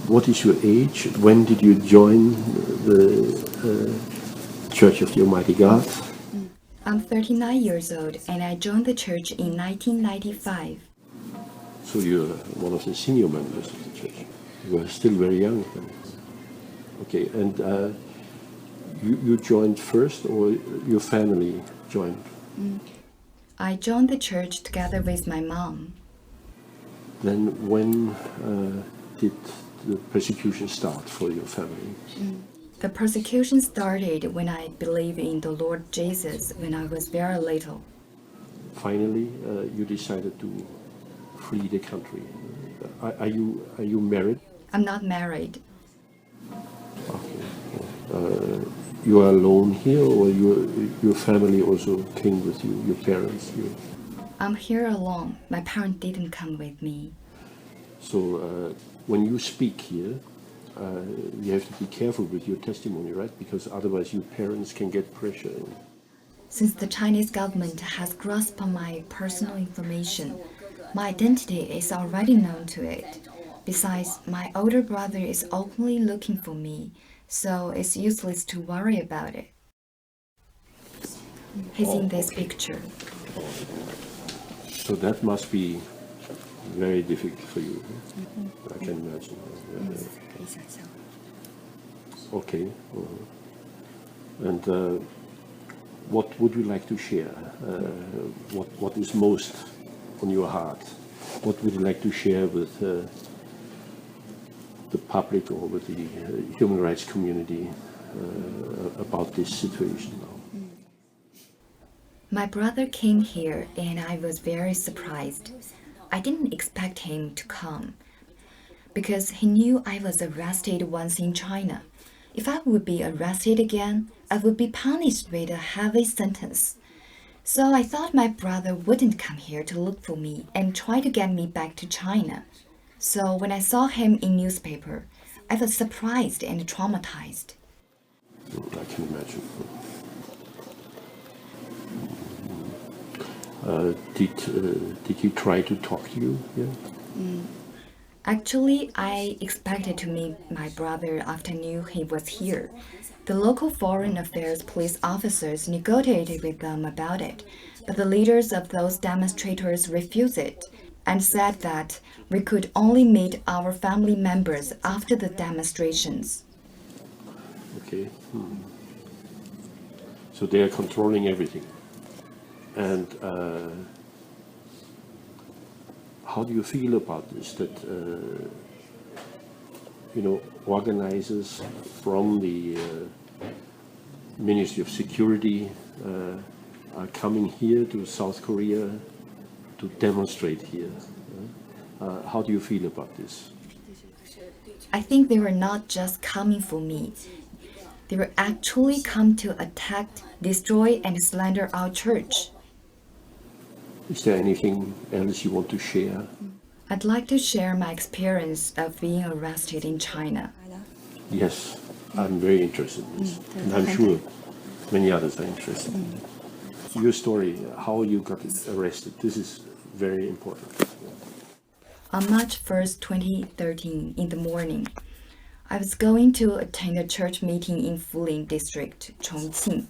what is your age? When did you join the Church of the Almighty God? I'm 39 years old and I joined the church in 1995. So you're one of the senior members of the church. You are still very young then. Okay, and you joined first or your family joined? I joined the church together with my mom. Then when did the persecution start for your family? The persecution started when I believed in the Lord Jesus when I was very little. Finally, you decided to flee the country. Are you married? I'm not married. Okay. You are alone here, or your family also came with you, your parents here? I'm here alone. My parents didn't come with me. So when you speak here, you have to be careful with your testimony, right? Because otherwise your parents can get pressure. Since the Chinese government has grasped my personal information, my identity is already known to it. Besides, my older brother is openly looking for me, so it's useless to worry about it. He's in this picture. So that must be very difficult for you. I can imagine. Okay. And what would you like to share? What is most on your heart? What would you like to share with the public or with the human rights community about this situation now? My brother came here and I was very surprised. I didn't expect him to come because he knew I was arrested once in China. If I would be arrested again, I would be punished with a heavy sentence. So I thought my brother wouldn't come here to look for me and try to get me back to China. So when I saw him in newspaper, I was surprised and traumatized. I can imagine. Did he try to talk to you? Yeah. Actually, I expected to meet my brother after I knew he was here. The local foreign affairs police officers negotiated with them about it, but the leaders of those demonstrators refused it and said that we could only meet our family members after the demonstrations. Okay. So they are controlling everything. And how do you feel about this? That organizers from the Ministry of Security are coming here to South Korea to demonstrate here. How do you feel about this? I think they were not just coming for me. They were actually come to attack, destroy, and slander our church. Is there anything else you want to share? I'd like to share my experience of being arrested in China. Yes, I'm very interested in this. And I'm sure many others are interested. Your story, how you got arrested, this is very important. On March 1st, 2013, in the morning, I was going to attend a church meeting in Fuling District, Chongqing.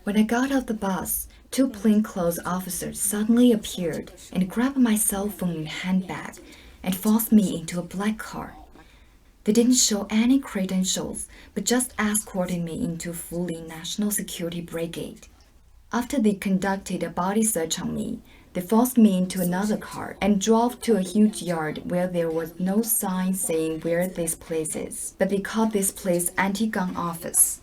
When I got off the bus, two plainclothes officers suddenly appeared and grabbed my cell phone and handbag and forced me into a black car. They didn't show any credentials, but just escorted me into Fuling National Security Brigade. After they conducted a body search on me, they forced me into another car and drove to a huge yard where there was no sign saying where this place is, but they called this place anti-gun office.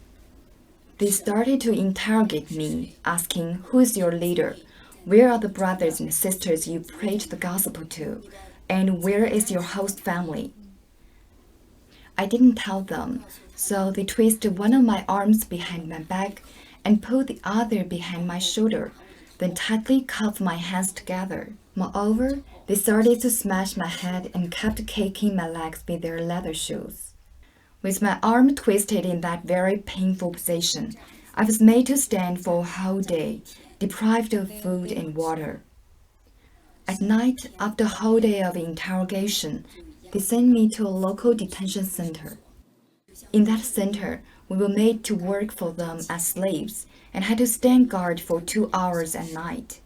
They started to interrogate me, asking, "Who is your leader? Where are the brothers and sisters you preach the gospel to? And where is your host family?" I didn't tell them, so they twisted one of my arms behind my back and pulled the other behind my shoulder, then tightly cuffed my hands together. Moreover, they started to smash my head and kept kicking my legs with their leather shoes. With my arm twisted in that very painful position, I was made to stand for a whole day, deprived of food and water. At night, after a whole day of interrogation, they sent me to a local detention center. In that center, we were made to work for them as slaves and had to stand guard for 2 hours at night.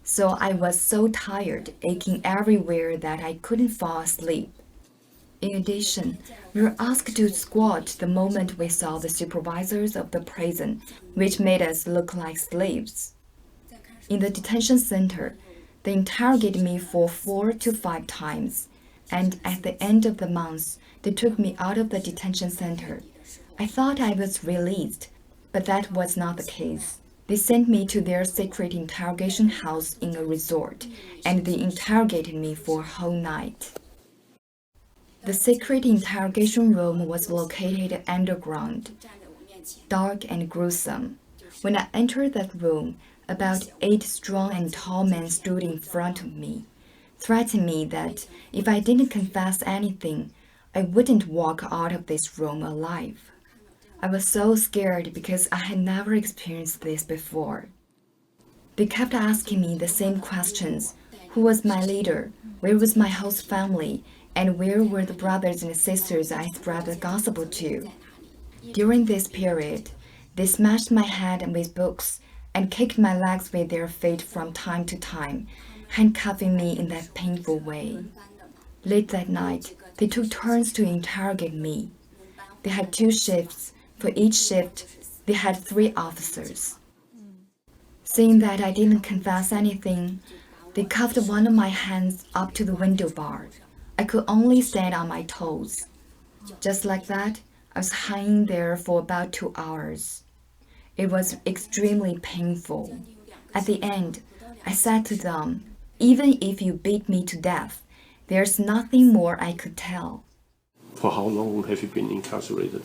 So I was so tired, aching everywhere that I couldn't fall asleep. In addition, we were asked to squat the moment we saw the supervisors of the prison, which made us look like slaves. In the detention center, they interrogated me for 4 to 5 times, and at the end of the month, they took me out of the detention center. I thought I was released, but that was not the case. They sent me to their secret interrogation house in a resort, and they interrogated me for a whole night. The secret interrogation room was located underground, dark and gruesome. When I entered that room, about 8 strong and tall men stood in front of me, threatening me that if I didn't confess anything, I wouldn't walk out of this room alive. I was so scared because I had never experienced this before. They kept asking me the same questions. Who was my leader? Where was my host family? And where were the brothers and sisters I spread the gospel to? During this period, they smashed my head with books and kicked my legs with their feet from time to time, handcuffing me in that painful way. Late that night, they took turns to interrogate me. They had 2 shifts. For each shift, they had 3 officers. Seeing that I didn't confess anything, they cuffed one of my hands up to the window bar. I could only stand on my toes. Just like that, I was hanging there for about 2 hours. It was extremely painful. At the end, I said to them, "Even if you beat me to death, there's nothing more I could tell." For how long have you been incarcerated?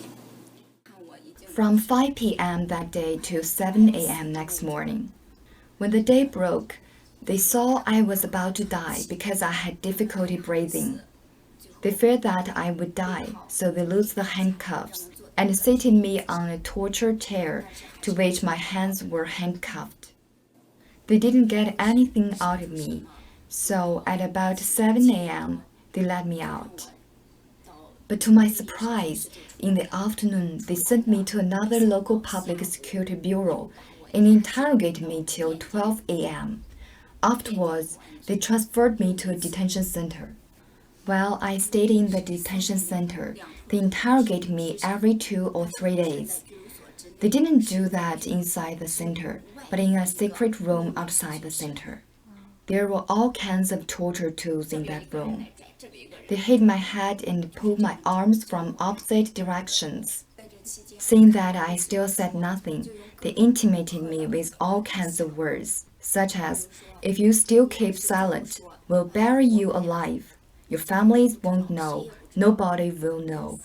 From 5 p.m. that day to 7 a.m. next morning. When the day broke, they saw I was about to die because I had difficulty breathing. They feared that I would die, so they loosed the handcuffs and seated me on a torture chair to which my hands were handcuffed. They didn't get anything out of me, so at about 7 a.m., they let me out. But to my surprise, in the afternoon, they sent me to another local public security bureau and interrogated me till 12 a.m. Afterwards, they transferred me to a detention center. While I stayed in the detention center, they interrogated me every 2 or 3 days. They didn't do that inside the center, but in a secret room outside the center. There were all kinds of torture tools in that room. They hit my head and pulled my arms from opposite directions. Seeing that I still said nothing, they intimidated me with all kinds of words, such as, "If you still keep silent, we'll bury you alive. Your families won't know, nobody will know.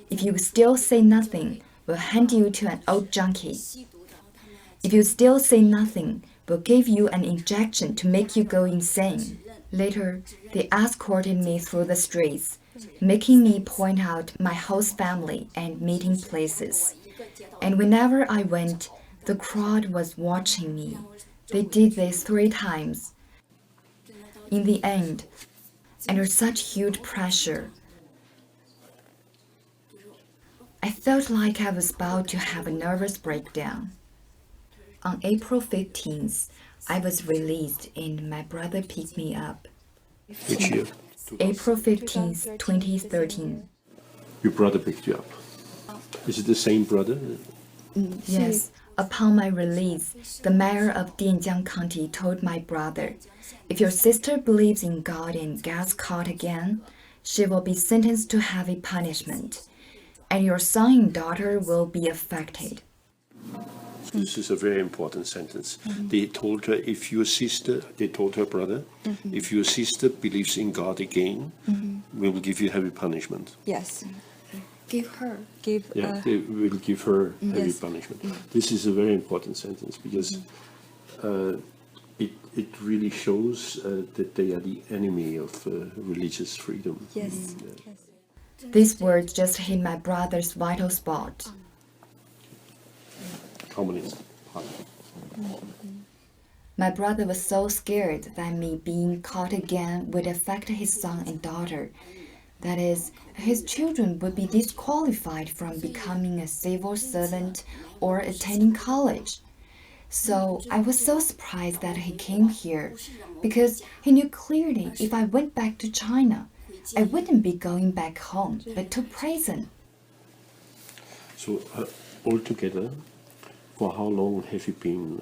If you still say nothing, we'll hand you to an old junkie. If you still say nothing, we'll give you an injection to make you go insane." Later, they escorted me through the streets, making me point out my host family and meeting places. And whenever I went, the crowd was watching me. They did this 3 times. In the end, under such huge pressure, I felt like I was about to have a nervous breakdown. On April 15th, I was released and my brother picked me up. Which year? April 15th, 2013. Your brother picked you up. Is it the same brother? Yes. Upon my release, the mayor of Dianjiang County told my brother, "If your sister believes in God and gets caught again, she will be sentenced to heavy punishment, and your son and daughter will be affected." This is a very important sentence. They told her, they told her brother, if your sister believes in God again, we will give you heavy punishment. Yes. They will give her heavy punishment. This is a very important sentence because it really shows that they are the enemy of religious freedom. Yes. These words just hit my brother's vital spot. Communist party. My brother was so scared that me being caught again would affect his son and daughter. That is, his children would be disqualified from becoming a civil servant or attending college. So I was so surprised that he came here, because he knew clearly if I went back to China, I wouldn't be going back home, but to prison. So altogether, for how long have you been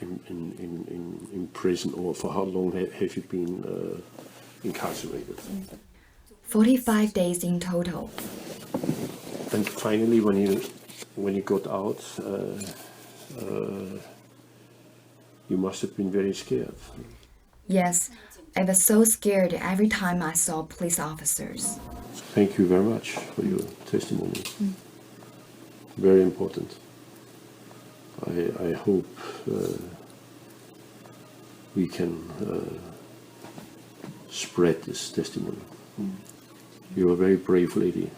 in prison, or for how long have you been incarcerated? 45 days in total. And finally, when you got out, you must have been very scared. Yes, I was so scared every time I saw police officers. Thank you very much for your testimony. Very important. I hope we can spread this testimony. You're a very brave lady.